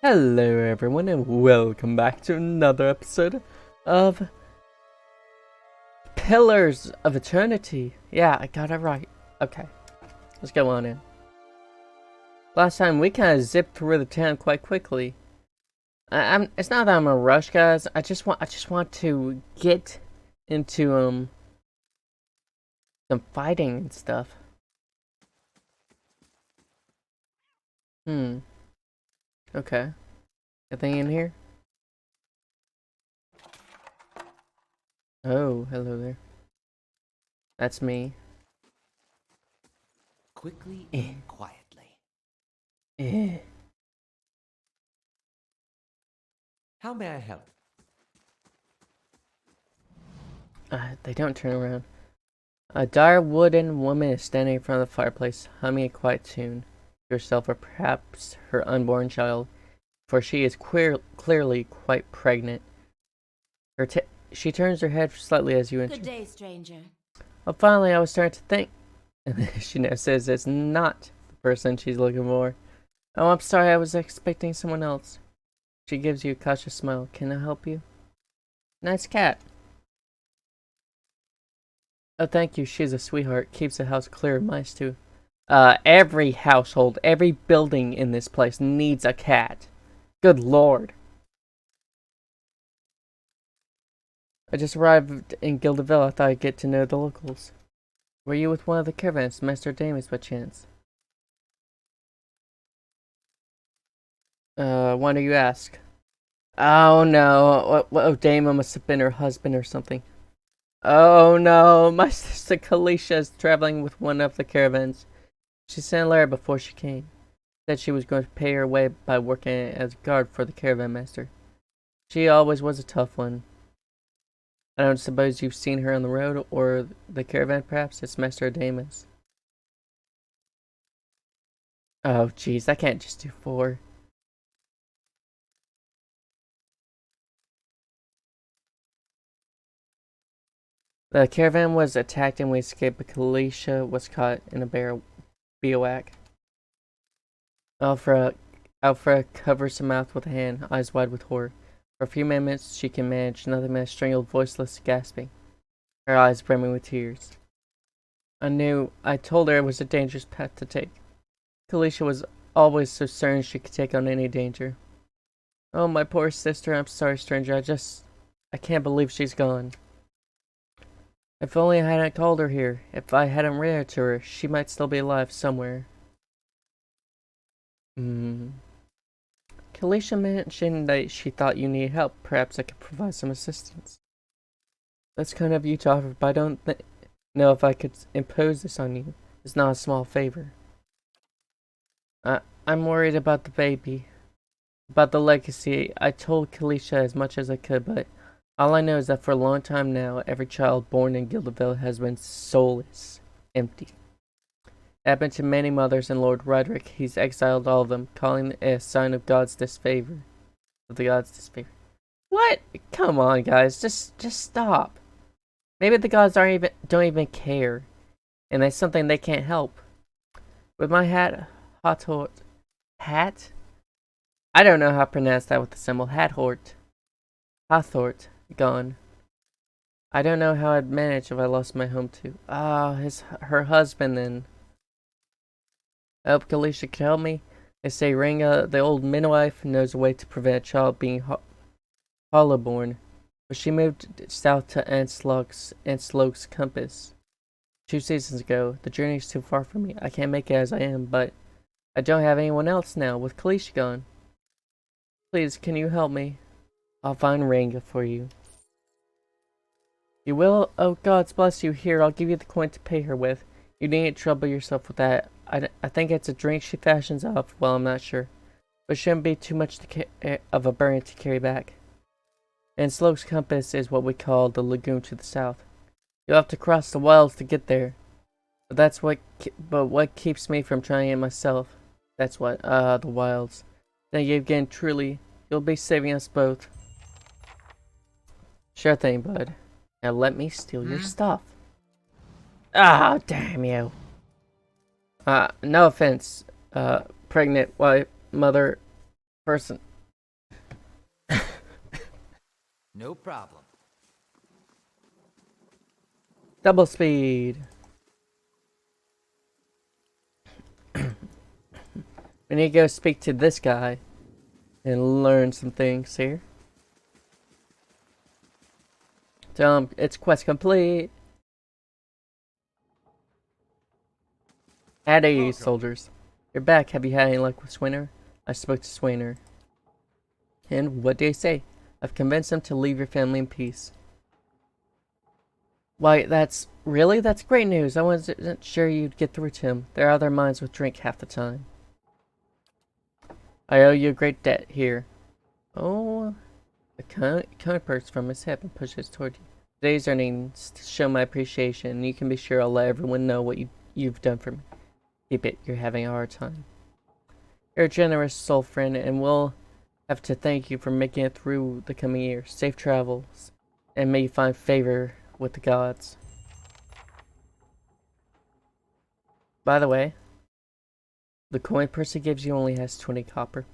Hello everyone and welcome back to another episode of Pillars of Eternity. Yeah, I got it right. Okay, let's go on in. Last time we kind of zipped through the town quite quickly. It's not that I'm in a rush, guys. I just want to get into some fighting and stuff. Okay. Anything in here? Oh, hello there. That's me. Quickly and quietly. Eh. How may I help? They don't turn around. A dire wooden woman is standing in front of the fireplace, humming a quiet tune. Herself or perhaps her unborn child, for she is clearly quite pregnant. She turns her head slightly as you enter. Good day, stranger. Oh, finally, I was starting to think. And then she now says it's not the person she's looking for. Oh, I'm sorry, I was expecting someone else. She gives you a cautious smile. Can I help you? Nice cat. Oh, thank you. She's a sweetheart. Keeps the house clear of mice, too. Every household, every building in this place needs a cat. Good lord. I just arrived in Gildaville. I thought I'd get to know the locals. Were you with one of the caravans, Master Damis, by chance? Why do you ask? Oh no, Dama must have been her husband or something. Oh no, my sister Kalisha is traveling with one of the caravans. She sent a letter before she came. Said she was going to pay her way by working as a guard for the caravan master. She always was a tough one. I don't suppose you've seen her on the road or the caravan, perhaps? It's Master Damas. Oh jeez, I can't just do 4. The caravan was attacked and we escaped, but Kalisha was caught in a bivouac. Alfra covers her mouth with a hand, eyes wide with horror. For a few minutes she can manage nothing but a strangled, voiceless gasping, her eyes brimming with tears. I told her it was a dangerous path to take. Kalisha was always so certain she could take on any danger. Oh, my poor sister, I'm sorry, stranger, I can't believe she's gone. If only I hadn't called her here, if I hadn't ran to her, she might still be alive somewhere. Kalisha mentioned that she thought you needed help. Perhaps I could provide some assistance. That's kind of you to offer, but I don't know if I could impose this on you. It's not a small favor. I'm worried about the baby. About the legacy. I told Kalisha as much as I could, but all I know is that for a long time now, every child born in Gildaville has been soulless, empty. It happened to many mothers and Lord Roderick. He's exiled all of them, calling it a sign of God's disfavor. Of the gods' disfavor. What? Come on, guys. Just stop. Maybe the gods don't even care, and that's something they can't help. With my hat? I don't know how to pronounce that with the symbol. Hathort. Gone. I don't know how I'd manage if I lost my home too. Her husband then. I hope Kalisha can help me. They say Ranga, the old midwife, knows a way to prevent a child being hollow-born. But she moved south to Anslok's Compass 2 seasons ago. The journey's too far for me. I can't make it as I am, but I don't have anyone else now, with Kalisha gone. Please, can you help me? I'll find Ranga for you. You will? Oh, gods bless you. Here, I'll give you the coin to pay her with. You needn't trouble yourself with that. I think it's a drink she fashions up. Well, I'm not sure. But it shouldn't be too much of a burden to carry back. And Sloke's Compass is what we call the lagoon to the south. You'll have to cross the wilds to get there. But what keeps me from trying it myself? That's what, the wilds. Thank you again, truly. You'll be saving us both. Sure thing, bud. Now let me steal your stuff. Ah, damn you. No offense, pregnant wife, mother, person. No problem. Double speed. We need to go speak to this guy and learn some things here. Tell him it's quest complete. Howdy, soldiers. You're back. Have you had any luck with Swinner? I spoke to Swinner. And what did he say? I've convinced him to leave your family in peace. Why, that's great news. I wasn't sure you'd get through to him. There are other minds with drink half the time. I owe you a great debt here. Oh, a cone perks from his hip and pushes toward you. Today's earnings to show my appreciation, and you can be sure I'll let everyone know what you've done for me. Keep it, you're having a hard time. You're a generous soul, friend, and we'll have to thank you for making it through the coming year. Safe travels, and may you find favor with the gods. By the way, the coin purse he gives you only has 20 copper.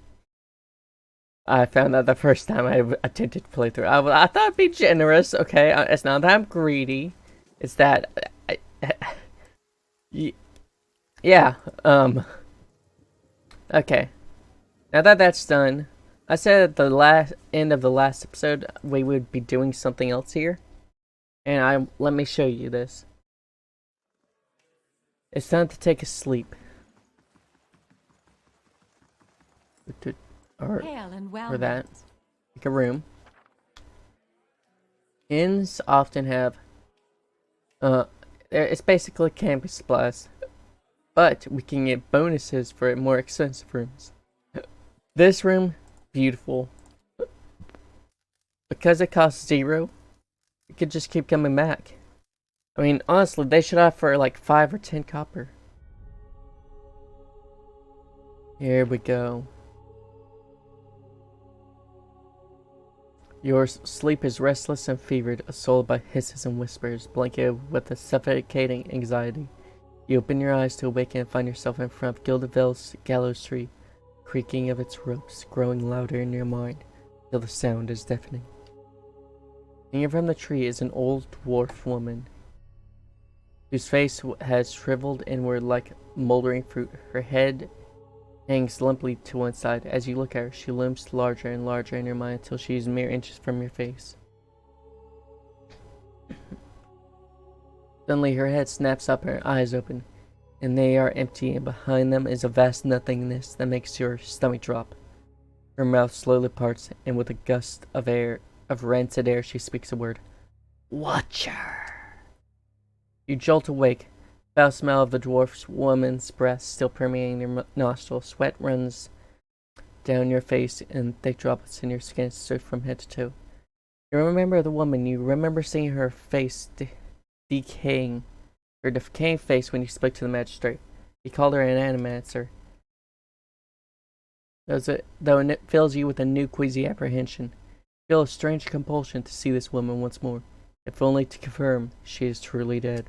I found that the first time I attempted to play through. I thought it'd be generous, okay? It's not that I'm greedy. It's that... yeah, okay. Now that that's done, I said at the end of the last episode we would be doing something else here. And let me show you this. It's time to take a sleep. Or that. Like a room. Inns often have it's basically camping supplies. But we can get bonuses for more expensive rooms. This room, beautiful. Because it costs 0, you could just keep coming back. I mean, honestly, they should offer like 5 or 10 copper. Here we go. Your sleep is restless and fevered, assaulted by hisses and whispers, blanketed with a suffocating anxiety. You open your eyes to awaken and find yourself in front of Gildevil's gallows tree, creaking of its ropes growing louder in your mind, till the sound is deafening. Hanging from the tree is an old dwarf woman, whose face has shriveled inward like moldering fruit. Her head hangs limply to one side. As you look at her, she looms larger and larger in your mind until she is mere inches from your face. Suddenly her head snaps up and her eyes open, and they are empty, and behind them is a vast nothingness that makes your stomach drop. Her mouth slowly parts, and with a gust of rancid air, she speaks a word. Watcher! You jolt awake. Foul smell of the dwarf's woman's breath still permeating your nostrils. Sweat runs down your face, and thick droplets in your skin soak from head to toe. You remember the woman. You remember seeing her face decaying. Her decaying face when you spoke to the magistrate. He called her an Animancer. Though it fills you with a new queasy apprehension. You feel a strange compulsion to see this woman once more, if only to confirm she is truly dead.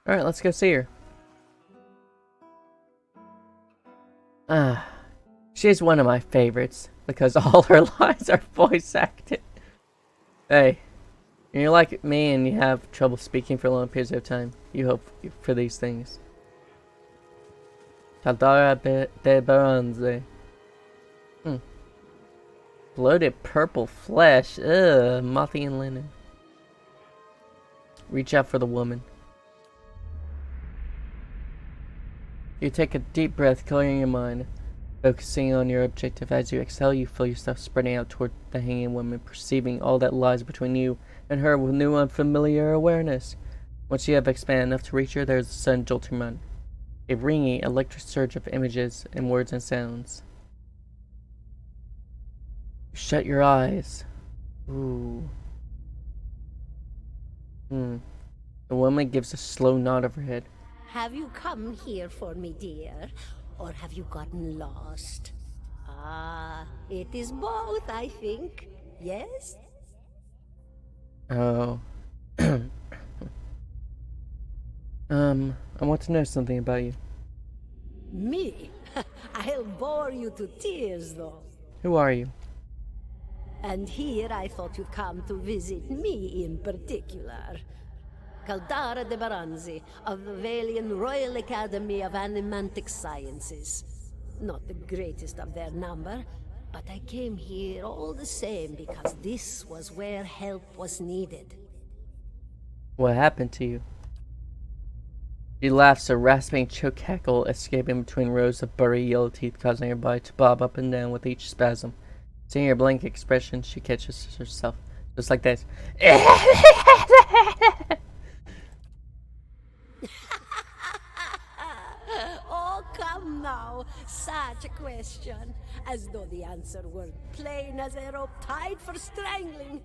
Alright, let's go see her. She's one of my favorites, because all her lines are voice acted. Hey, when you're like me and you have trouble speaking for long periods of time, you hope for these things. Caldara de Beranzzi. Bloated purple flesh. Ugh, mothy and linen. Reach out for the woman. You take a deep breath, clearing your mind, focusing on your objective. As you exhale, you feel yourself spreading out toward the hanging woman, perceiving all that lies between you and her with new unfamiliar awareness. Once you have expanded enough to reach her, there is a sudden jolting mind. A ringing, electric surge of images and words and sounds. Shut your eyes. Ooh. The woman gives a slow nod of her head. Have you come here for me, dear? Or have you gotten lost? Ah, it is both, I think. Yes? Oh. I want to know something about you. Me? I'll bore you to tears, though. Who are you? And here I thought you'd come to visit me in particular. Caldara de Beranzzi, of the Valian Royal Academy of Animantic Sciences. Not the greatest of their number, but I came here all the same because this was where help was needed. What happened to you? She laughs, a rasping choke cackle escaping between rows of burry yellow teeth, causing her body to bob up and down with each spasm. Seeing her blank expression, she catches herself, just like this. Oh, come now. Such a question. As though the answer were plain as a rope tied for strangling.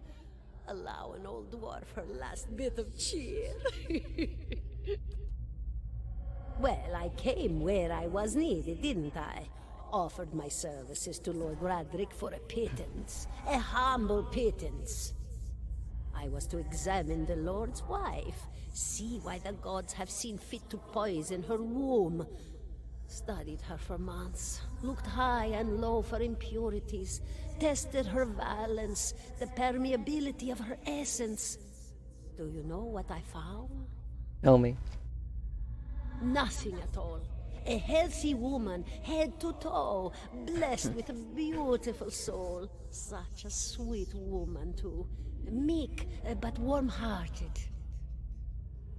Allow an old dwarf her last bit of cheer. Well, I came where I was needed, didn't I? Offered my services to Lord Radric for a pittance. A humble pittance. I was to examine the Lord's wife, see why the gods have seen fit to poison her womb. Studied her for months, looked high and low for impurities, tested her valence, the permeability of her essence. Do you know what I found? Tell me. Nothing at all. A healthy woman, head to toe, blessed with a beautiful soul. Such a sweet woman, too. Meek, but warm-hearted.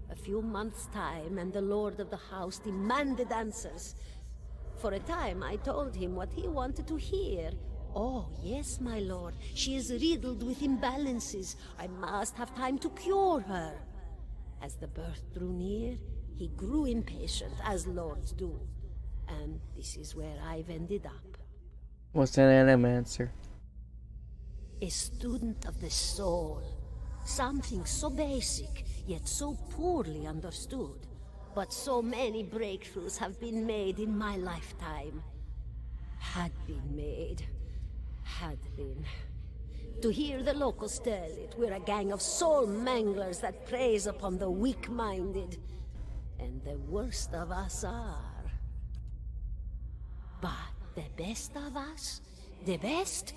A few months' time, and the lord of the house demanded answers. For a time, I told him what he wanted to hear. Oh, yes, my lord. She is riddled with imbalances. I must have time to cure her. As the birth drew near, he grew impatient, as lords do. And this is where I've ended up. What's an Animancer? A student of the soul. Something so basic, yet so poorly understood. But so many breakthroughs have been made in my lifetime. Had been made. Had been. To hear the locals tell it, we're a gang of soul manglers that preys upon the weak-minded. And the worst of us are. But the best of us? The best?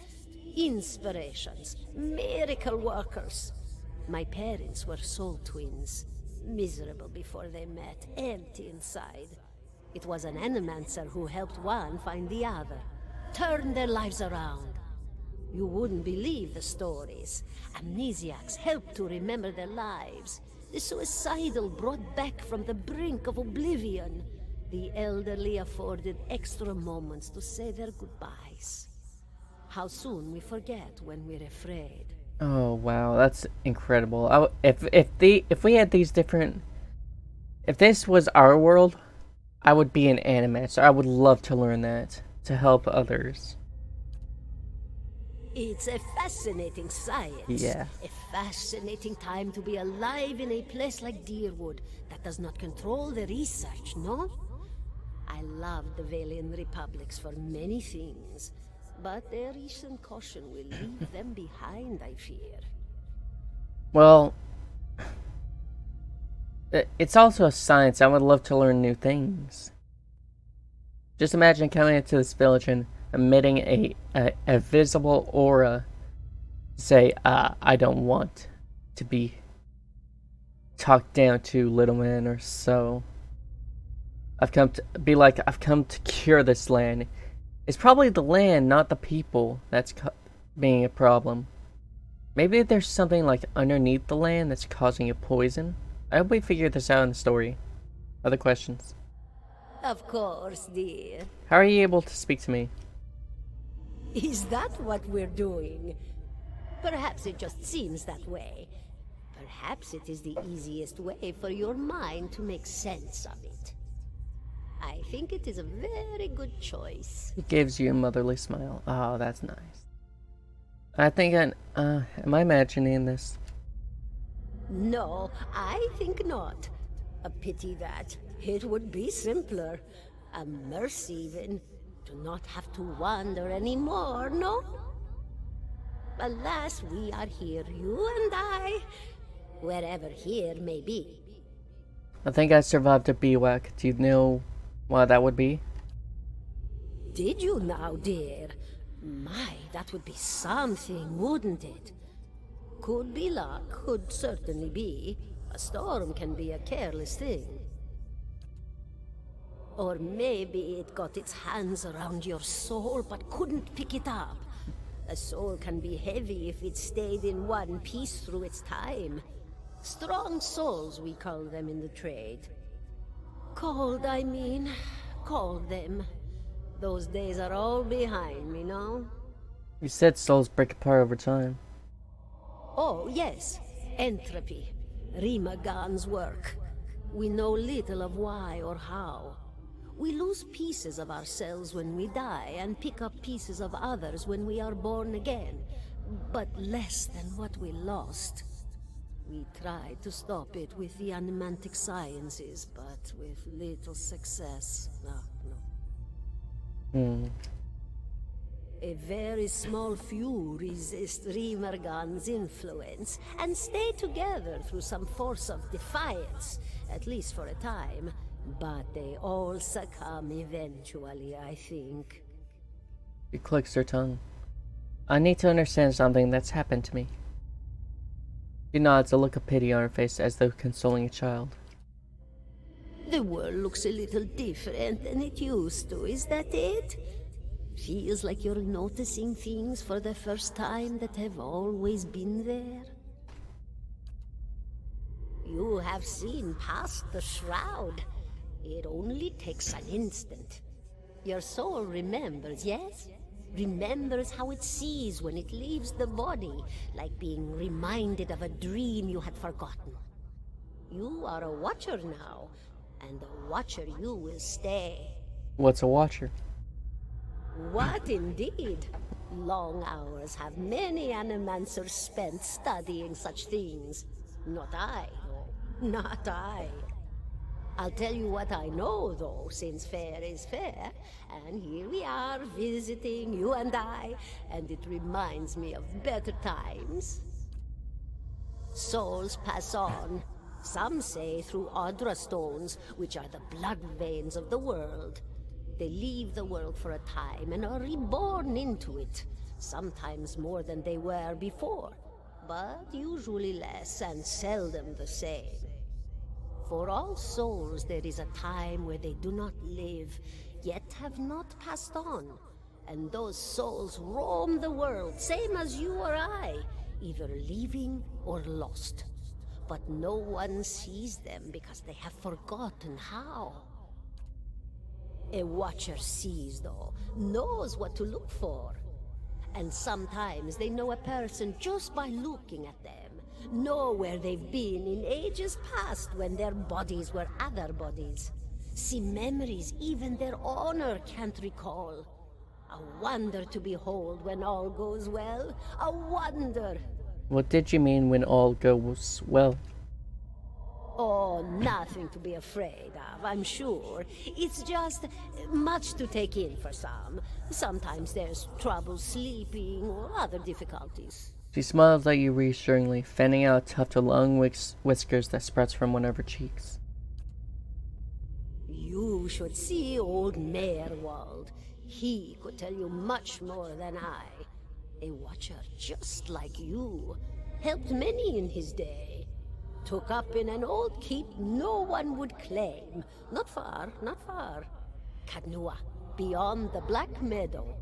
Inspirations. Miracle workers. My parents were soul twins. Miserable before they met, empty inside. It was an Animancer who helped one find the other. Turned their lives around. You wouldn't believe the stories. Amnesiacs helped to remember their lives. The suicidal brought back from the brink of oblivion. The elderly afforded extra moments to say their goodbyes. How soon we forget when we're afraid. Oh wow, that's incredible. If we had these different, if this was our world, I would be an Animancer. I would love to learn that to help others. It's a fascinating science. Yeah. A fascinating time to be alive in a place like Deerwood that does not control the research, no? I love the Valian Republics for many things, but their recent caution will leave them behind, I fear. Well, it's also a science. I would love to learn new things. Just imagine coming into this village and emitting a visible aura. Say, I don't want to be talked down to, little man, or so. I've come to cure this land. It's probably the land, not the people, that's being a problem. Maybe there's something like underneath the land that's causing a poison. I hope we figure this out in the story. Other questions? Of course, dear. How are you able to speak to me? Is that what we're doing? Perhaps it just seems that way. Perhaps it is the easiest way for your mind to make sense of it. I think it is a very good choice. It gives you a motherly smile. Oh, that's nice. I think am I imagining this? No, I think not. A pity that. It would be simpler. A mercy even. To not have to wander anymore, no? Alas, we are here, you and I. Wherever here may be. I think I survived a bivouac. Do you know what that would be? Did you now, dear? My, that would be something, wouldn't it? Could be luck, could certainly be. A storm can be a careless thing. Or maybe it got its hands around your soul but couldn't pick it up. A soul can be heavy if it stayed in one piece through its time. Strong souls, we call them in the trade. Cold, I mean. Called them. Those days are all behind me, no? You said souls break apart over time. Oh, yes. Entropy. Rimagan's work. We know little of why or how. We lose pieces of ourselves when we die, and pick up pieces of others when we are born again. But less than what we lost. We tried to stop it with the animantic sciences, but with little success. No. A very small few resist Rimergan's influence and stay together through some force of defiance, at least for a time. But they all succumb eventually, I think. She clicks her tongue. I need to understand something that's happened to me. She nods, a look of pity on her face as though consoling a child. The world looks a little different than it used to, is that it? Feels like you're noticing things for the first time that have always been there. You have seen past the shroud. It only takes an instant. Your soul remembers, yes? Remembers how it sees when it leaves the body, like being reminded of a dream you had forgotten. You are a watcher now, and a watcher you will stay. What's a watcher? What indeed? Long hours have many animancers spent studying such things. Not I, though. Not I. I'll tell you what I know, though, since fair is fair, and here we are visiting, you and I, and it reminds me of better times. Souls pass on, some say through Audra stones, which are the blood veins of the world. They leave the world for a time and are reborn into it, sometimes more than they were before, but usually less and seldom the same. For all souls there is a time where they do not live, yet have not passed on. And those souls roam the world, same as you or I, either living or lost. But no one sees them because they have forgotten how. A watcher sees, though, knows what to look for. And sometimes they know a person just by looking at them. Know where they've been in ages past when their bodies were other bodies. See memories even their owner can't recall. A wonder to behold when all goes well. A wonder! What did you mean when all goes well? Oh, nothing to be afraid of, I'm sure. It's just much to take in for some. Sometimes there's trouble sleeping or other difficulties. She smiles at you reassuringly, fanning out a tuft of long whiskers that sprouts from one of her cheeks. You should see old Meerwald. He could tell you much more than I. A watcher just like you. Helped many in his day. Took up in an old keep no one would claim. Not far, not far. Kadnua, beyond the Black Meadow.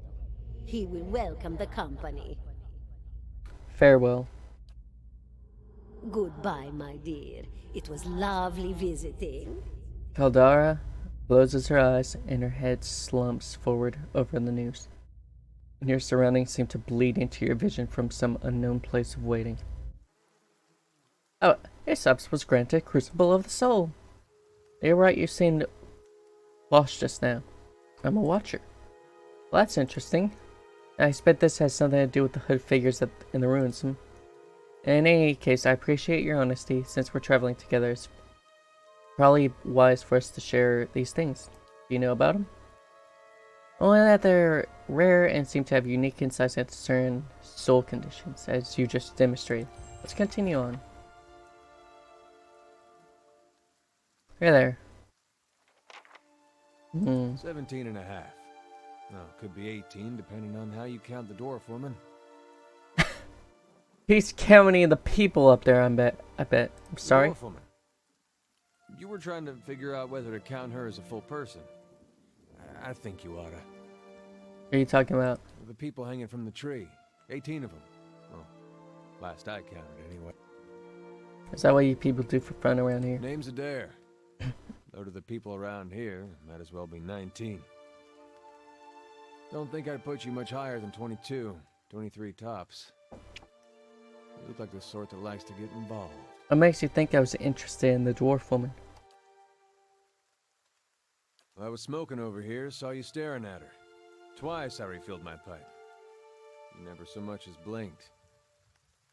He will welcome the company. Farewell. Goodbye, my dear. It was lovely visiting. Caldara closes her eyes and her head slumps forward over the news. And your surroundings seem to bleed into your vision from some unknown place of waiting. Oh, Aesop's was granted Crucible of the Soul. You're right, you seemed lost just now. I'm a watcher. Well, that's interesting. I expect this has something to do with the hood figures in the ruins. In any case, I appreciate your honesty. Since we're traveling together, it's probably wise for us to share these things. Do you know about them? Only that they're rare and seem to have unique insights into certain soul conditions, as you just demonstrated. Let's continue on. Hey there. 17 and a half. Well, could be 18, depending on how you count the dwarf woman. He's counting the people up there, I bet. I'm sorry? Dwarf woman. You were trying to figure out whether to count her as a full person. I think you oughta. What are you talking about? The people hanging from the tree. 18 of them. Well, last I counted, anyway. Is that what you people do for fun around here? Name's Adair. Though to the people around here, might as well be 19. Don't think I'd put you much higher than 22, 23 tops. You look like the sort that likes to get involved. What makes you think I was interested in the dwarf woman? Well, I was smoking over here, saw you staring at her. Twice I refilled my pipe. You never so much as blinked.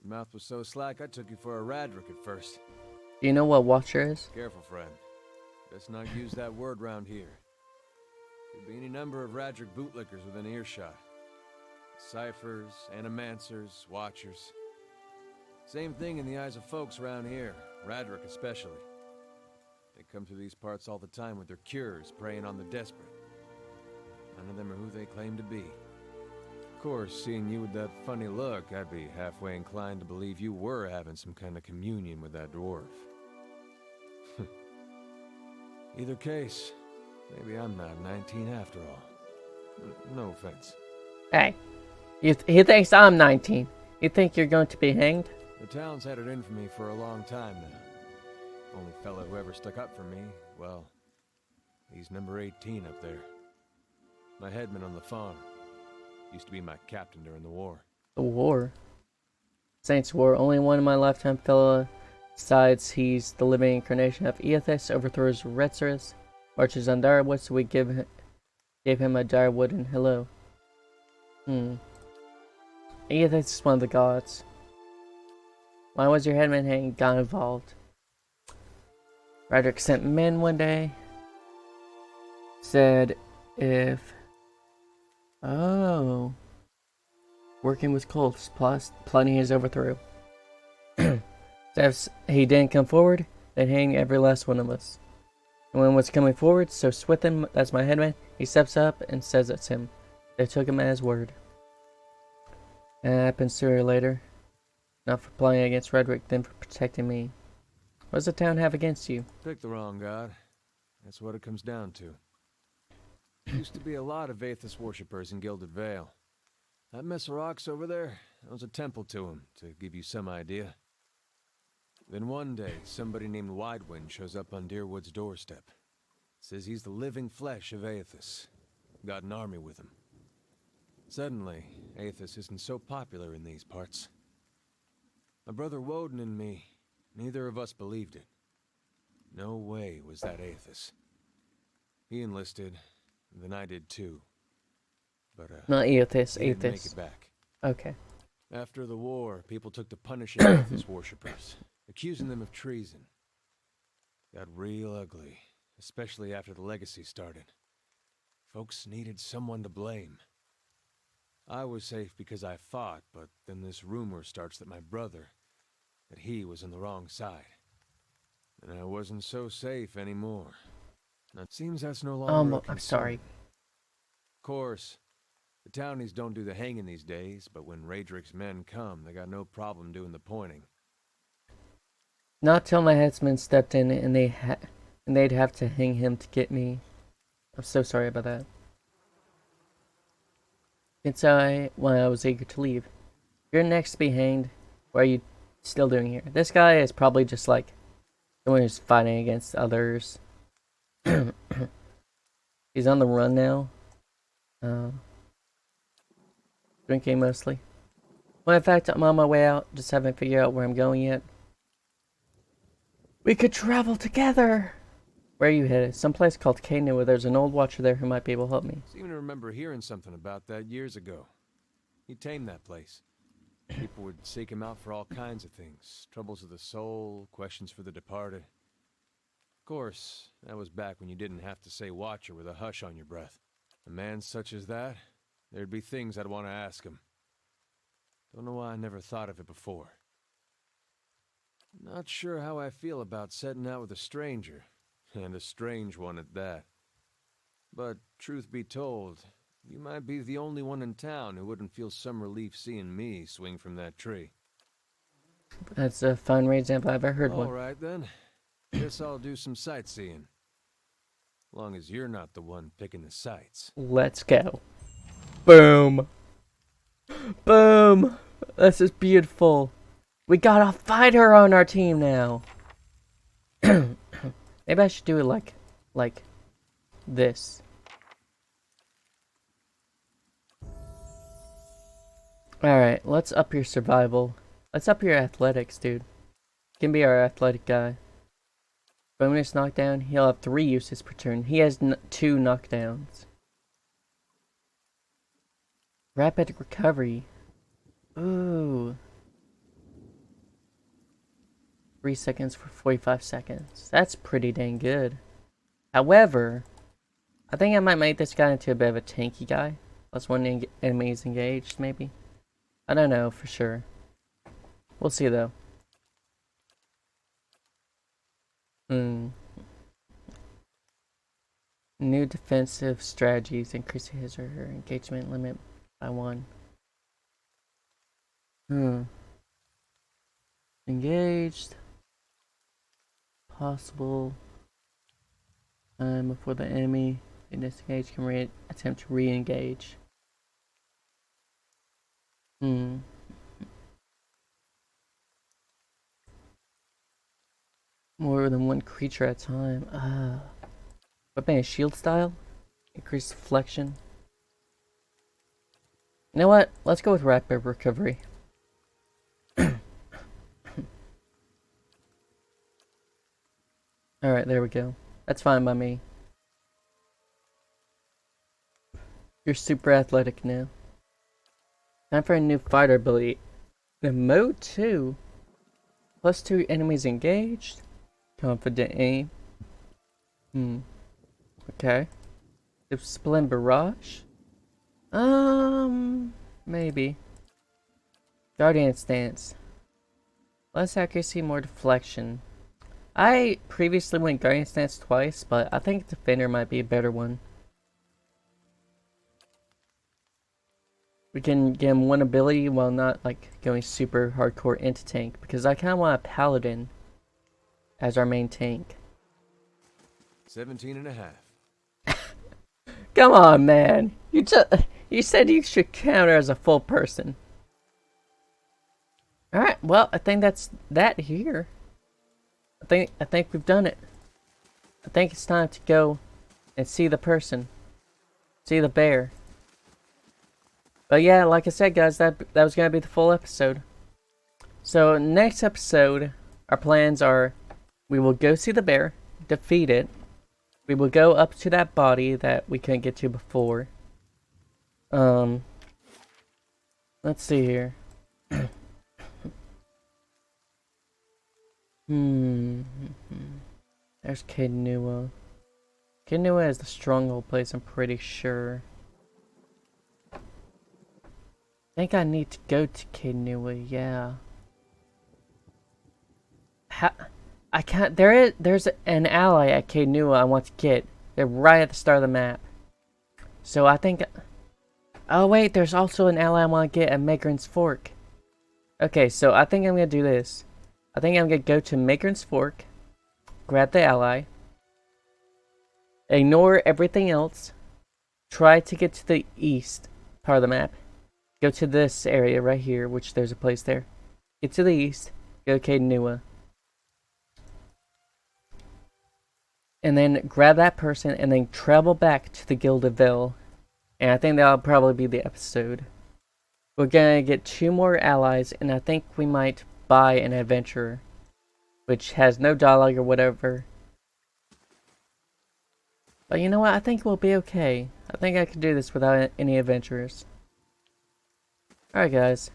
Your mouth was so slack I took you for a Radric at first. Do you know what Watcher is? Careful, friend. Best not use that word round here. Could be any number of Radric bootlickers within earshot. Ciphers, Animancers, Watchers. Same thing in the eyes of folks around here, Radric especially. They come through these parts all the time with their cures, preying on the desperate. None of them are who they claim to be. Of course, seeing you with that funny look, I'd be halfway inclined to believe you were having some kind of communion with that dwarf. Either case, maybe I'm not 19 after all. No offense. Hey, he thinks I'm 19. You think you're going to be hanged? The town's had it in for me for a long time now. Only fellow who ever stuck up for me, well, he's number 18 up there. My headman on the farm. Used to be my captain during the war. The war? Saints War. Only one of my lifetime fellow. Besides, he's the living incarnation of Eothas, overthrows Retsurus, marches on Direwood, so we gave him a Direwood and hello. Eothas is one of the gods. Why was your headman hanging? Got involved. Radric sent men one day. Said if... Oh. Working with cults, plus plotting his overthrow. So if he didn't come forward, they'd hang every last one of us. And when was coming forward, so Swithin, that's my headman, he steps up and says it's him. They took him at his word. And it happened sooner or later. Not for plotting against Redrick, then for protecting me. What does the town have against you? Pick the wrong god. That's what it comes down to. Used to be a lot of Aethys worshippers in Gilded Vale. That mess of rocks over there, that was a temple to him, to give you some idea. Then one day, somebody named Widewind shows up on Deerwood's doorstep. Says he's the living flesh of Aethys. Got an army with him. Suddenly, Aethys isn't so popular in these parts. My brother Woden and me, neither of us believed it. No way was that Aethys. He enlisted, then I did too. But, Not Eothas, he didn't make Aethys. it back. Okay. After the war, people took to punishing Aethys worshippers, accusing them of treason. Got real ugly, especially after the legacy started. Folks needed someone to blame. I was safe because I fought, but then this rumor starts that my brother, that he was on the wrong side. And I wasn't so safe anymore. Now, it seems that's no longer a I'm sorry. concern. Of course, the townies don't do the hanging these days, but when Radric's men come, they got no problem doing the pointing. Not till my headsman stepped in and they'd have to hang him to get me. I'm so sorry about that. It's when I was eager to leave. You're next to be hanged. What are you still doing here? This guy is probably just like someone who's fighting against others. He's on the run now. Drinking mostly. Well, in fact, I'm on my way out. Just haven't figured out where I'm going yet. We could travel together! Where are you headed? Someplace called Canaan where there's an old watcher there who might be able to help me. Seem to remember hearing something about that years ago. He tamed that place. People would seek him out for all kinds of things. Troubles of the soul, questions for the departed. Of course, that was back when you didn't have to say watcher with a hush on your breath. A man such as that, there'd be things I'd want to ask him. Don't know why I never thought of it before. Not sure how I feel about setting out with a stranger, and a strange one at that. But truth be told, You might be the only one in town who wouldn't feel some relief seeing me swing from that tree. That's a fun reason if I've ever heard one. All right, then. Guess I'll do some sightseeing. Long as you're not the one picking the sights. Let's go. Boom. Boom. This is beautiful. We got a fighter on our team now. Maybe I should do it like this. Alright, let's up your survival. Let's up your athletics, dude. You can be our athletic guy. Bonus knockdown. He'll have 3 uses per turn. He has 2 knockdowns. Rapid recovery. Ooh. 3 seconds for 45 seconds. That's pretty dang good. However, I think I might make this guy into a bit of a tanky guy. Plus 1 enemy is engaged, maybe. I don't know for sure. We'll see though. New defensive strategies increase his or her engagement limit by 1. Engaged. Possible time before the enemy in disengage can attempt to re-engage. More than 1 creature at a time. Weapon is shield style. Increased deflection. You know what? Let's go with rapid recovery. Alright, there we go. That's fine by me. You're super athletic now. Time for a new fighter ability. The mode 2. Plus 2 enemies engaged. Confident aim. Okay. Discipline barrage. Maybe. Guardian stance. Less accuracy, more deflection. I previously went Guardian stance twice, but I think Defender might be a better one. We can give him 1 ability while not like going super hardcore into tank, because I kind of want a Paladin as our main tank. 17 and a half. Come on, man. You said you should counter as a full person. Alright, well, I think that's that here. I think we've done it. I think it's time to go and see the person. See the bear. But yeah, like I said, guys, that was gonna be the full episode. So next episode, our plans are we will go see the bear, defeat it. We will go up to that body that we couldn't get to before. Let's see here. There's Kainua. Kainua is the stronghold place, I'm pretty sure. I think I need to go to Kainua, yeah. I can't. There's an ally at Kainua I want to get. They're right at the start of the map. So I think. Oh wait, there's also an ally I want to get at Magrin's Fork. Okay, so I think I'm gonna do this. I think I'm gonna go to Magrin's Fork, grab the ally, ignore everything else, try to get to the east part of the map, go to this area right here, which there's a place there. Get to the east, go to Kainua. And then grab that person and then travel back to the Guild of Vale. And I think that'll probably be the episode. We're gonna get 2 more allies, and I think we might buy an adventurer, which has no dialogue or whatever. But you know what? I think we'll be okay. I think I can do this without any adventurers. Alright guys.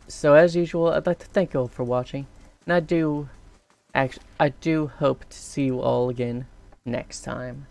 So as usual, I'd like to thank you all for watching. And I do hope to see you all again next time.